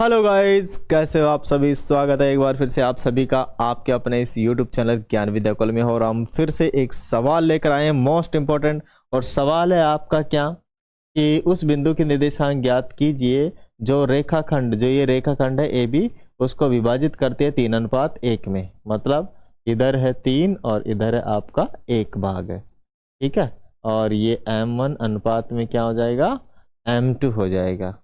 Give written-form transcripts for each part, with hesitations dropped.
Hello guys, कैसे हो आप सभी। स्वागत है एक बार फिर से आप सभी का आपके अपने इस यूट्यूब चैनल ज्ञान विद्या कॉल में। और हम फिर से एक सवाल लेकर आए हैं, मोस्ट इम्पोर्टेंट। और सवाल है आपका क्या कि उस बिंदु के निर्देशांक ज्ञात कीजिए जो रेखाखंड, जो ये रेखाखंड है ए बी, उसको विभाजित करते हैं 3:1 में। मतलब इधर है 3 और इधर है आपका 1 भाग है, ठीक है। और ये m1 अनुपात में क्या हो जाएगा, m2 हो जाएगा।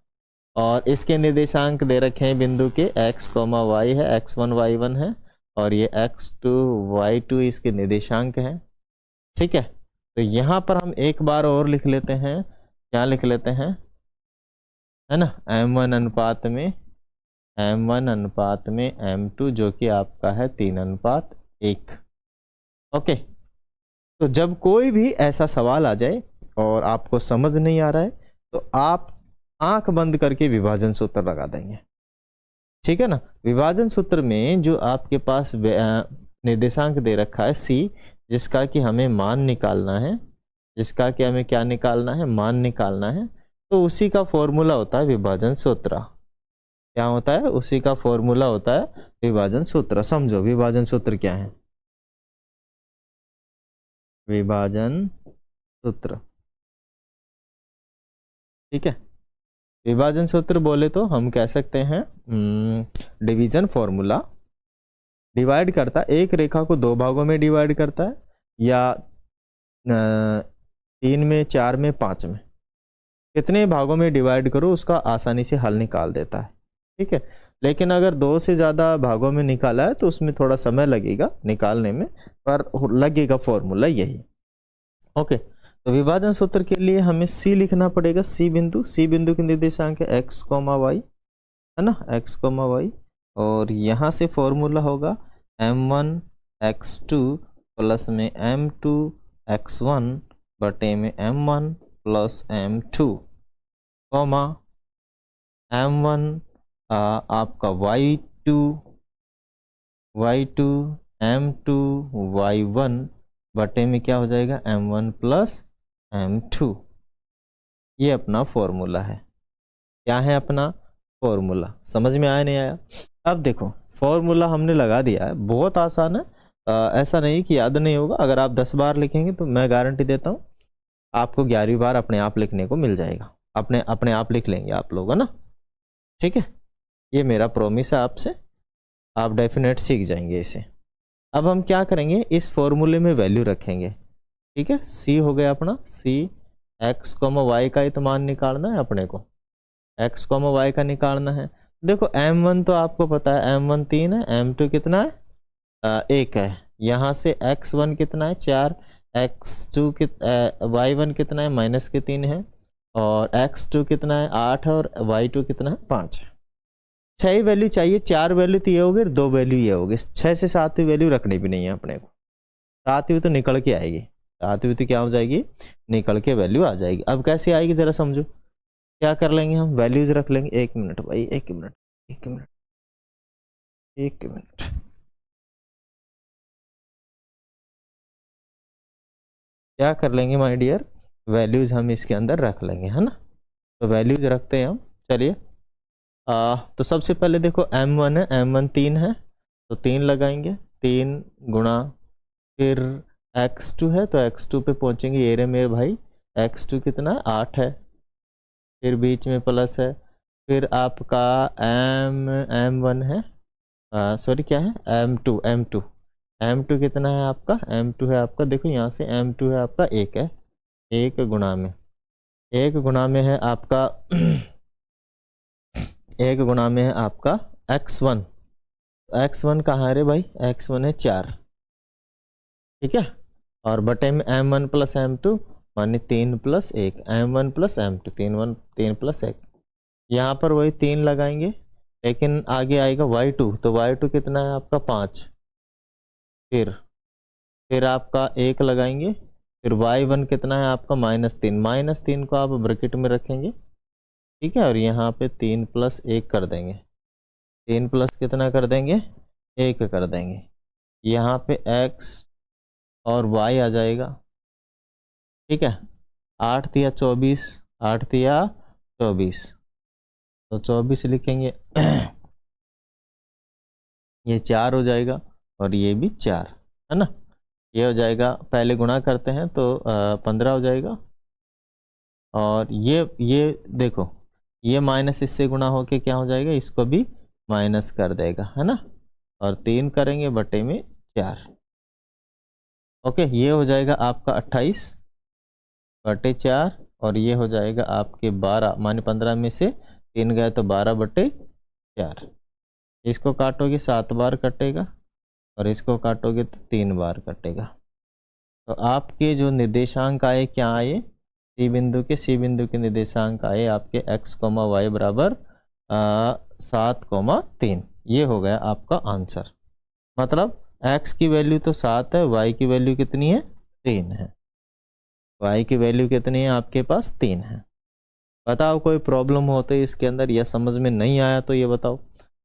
और इसके निर्देशांक दे रखे हैं बिंदु के x, y है, x1 y1 है, और ये x2 y2 इसके निर्देशांक हैं, ठीक है। तो यहाँ पर हम एक बार और लिख लेते हैं, क्या लिख लेते हैं, है ना, m1 अनुपात में m2 जो कि आपका है 3:1। ओके। तो जब कोई भी ऐसा सवाल आ जाए और आपको समझ नहीं आ रहा है तो आप आंख बंद करके विभाजन सूत्र लगा देंगे, ठीक है ना। विभाजन सूत्र में जो आपके पास निर्देशांक दे रखा है c, जिसका कि हमें मान निकालना है, जिसका कि हमें क्या निकालना है, मान निकालना है, तो उसी का फॉर्मूला होता है विभाजन सूत्र। क्या होता है, उसी का फॉर्मूला होता है विभाजन सूत्र। समझो विभाजन सूत्र क्या है। विभाजन सूत्र, ठीक है। विभाजन सूत्र बोले तो हम कह सकते हैं डिवीजन फॉर्मूला। डिवाइड करता है, एक रेखा को 2 भागों में डिवाइड करता है, या 3 में, 4 में, 5 में, कितने भागों में डिवाइड करो उसका आसानी से हल निकाल देता है, ठीक है। लेकिन अगर 2 से ज़्यादा भागों में निकाला है तो उसमें थोड़ा समय लगेगा निकालने में, पर लगेगा फॉर्मूला यही। ओके। तो विभाजन सूत्र के लिए हमें सी लिखना पड़ेगा। सी बिंदु के निर्देशांक है x, y, है ना, x, y। और यहाँ से फॉर्मूला होगा m1 x2 प्लस में m2 x1 बटे में m1 plus m2, comma m1 आपका y2 m2 y1 बटे में क्या हो जाएगा, m1 प्लस m2। ये अपना फॉर्मूला है। क्या है अपना फॉर्मूला, समझ में आया नहीं आया। अब देखो फॉर्मूला हमने लगा दिया है, बहुत आसान है। ऐसा नहीं कि याद नहीं होगा। अगर आप 10 बार लिखेंगे तो मैं गारंटी देता हूँ आपको 11वीं बार अपने आप लिखने को मिल जाएगा। अपने आप लिख लेंगे आप लोग, है ना, ठीक है। ये मेरा प्रॉमिस है आपसे, आप डेफिनेट सीख जाएंगे इसे। अब हम क्या करेंगे, इस फॉर्मूले में वैल्यू रखेंगे, ठीक है। सी हो गया अपना, सी x, y का तो मान निकालना है अपने को, x, y का निकालना है। देखो m1 तो आपको पता है, m1 3 है, m2 कितना है, 1 है। यहाँ से x1 कितना है, 4, x2 y1 कितना है, -3 है, और x2 कितना है, 8 है, और y2 कितना है, 5 है। 6 वैल्यू चाहिए, 4 वैल्यू तो ये हो गई, 2 वैल्यू ये हो गई। 6 से 7वीं वैल्यू रखनी भी नहीं है अपने को। 7वीं तो निकल के आएगी, 7वीं तो क्या हो जाएगी, निकल के वैल्यू आ जाएगी। अब कैसे आएगी जरा समझो। क्या कर लेंगे हम, वैल्यूज रख लेंगे। 1 मिनट भाई, 1 मिनट, 1 मिनट, 1 मिनट। क्या कर लेंगे माय डियर, वैल्यूज हम इसके अंदर रख लेंगे, है ना। तो वैल्यूज रखते हैं हम, चलिए। तो सबसे पहले देखो m1 है, m1 3 है, तो 3 लगाएंगे, 3 गुणा, फिर x2 है तो x2 पे पहुंचेंगे, ये रे मेरे भाई, x2 कितना है, 8 है, फिर बीच में प्लस है, फिर आपका m1 है, सॉरी क्या है, m2 कितना है आपका, m2 है आपका, देखो यहाँ से m2 है आपका 1 है, 1 गुणा में, 1 गुणा में है आपका 1 गुणा में है आपका x1। x1 कहाँ है रे भाई, x1 है 4, ठीक है। और बटे में m1 प्लस m2 माने 3 plus 1, m1 plus m2, 3 plus 1। यहाँ पर वही 3 लगाएंगे, लेकिन आगे आएगा y2, तो y2 कितना है आपका 5। फिर आपका 1 लगाएंगे, फिर y1 कितना है आपका -3, -3 को आप ब्रैकेट में रखेंगे, ठीक है। और यहाँ पे 3 प्लस 1 कर देंगे, 3 प्लस कितना कर देंगे, 1 कर देंगे। यहाँ पे x और y आ जाएगा, ठीक है। 8 तिया 24, 8 तिया 24, तो 24 लिखेंगे ये 4 हो जाएगा और ये भी 4, है ना। ये हो जाएगा, पहले गुणा करते हैं तो 15 हो जाएगा। और ये देखो, ये माइनस इससे गुणा होके क्या हो जाएगा, इसको भी माइनस कर देगा, है ना। और 3 करेंगे बटे में 4। ओके, ये हो जाएगा आपका 28 बटे 4 और ये हो जाएगा आपके 12, माने 15 में से 3 गए तो 12 बटे 4। इसको काटोगे 7 बार कटेगा और इसको काटोगे तो 3 बार कटेगा। तो आपके जो निर्देशांक आए क्या आए, सी बिंदु के निर्देशांक आए आपके x, y बराबर 7,3। ये हो गया आपका आंसर। मतलब x की वैल्यू तो 7 है, y की वैल्यू कितनी है, 3 है। y की वैल्यू कितनी है आपके पास, 3 है। बताओ कोई प्रॉब्लम हो तो इसके अंदर, या समझ में नहीं आया तो ये बताओ।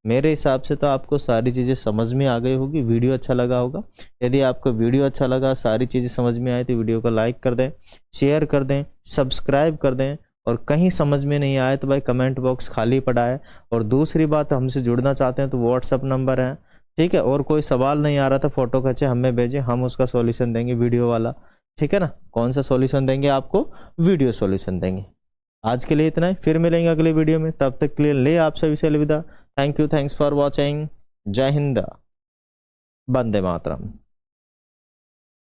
मेरे हिसाब से तो आपको सारी चीज़ें समझ में आ गई होगी, वीडियो अच्छा लगा होगा। यदि आपको वीडियो अच्छा लगा, सारी चीज़ें समझ में आए तो वीडियो को लाइक कर दें, शेयर कर दें, सब्सक्राइब कर दें। और कहीं समझ में नहीं आए तो भाई कमेंट बॉक्स खाली पड़ा है। और दूसरी बात, हमसे जुड़ना चाहते हैं तो व्हाट्सअप नंबर है, ठीक है। और कोई सवाल नहीं आ रहा था, फोटो खींचे हमें भेजें, हम उसका सॉल्यूशन देंगे वीडियो वाला, ठीक है ना। कौन सा सॉल्यूशन देंगे आपको, वीडियो सॉल्यूशन देंगे। आज के लिए इतना ही, फिर मिलेंगे अगले वीडियो में, तब तक के लिए ले आप सभी से अलविदा। Thank you, thanks for watching. जय हिंद, वंदे मातरम।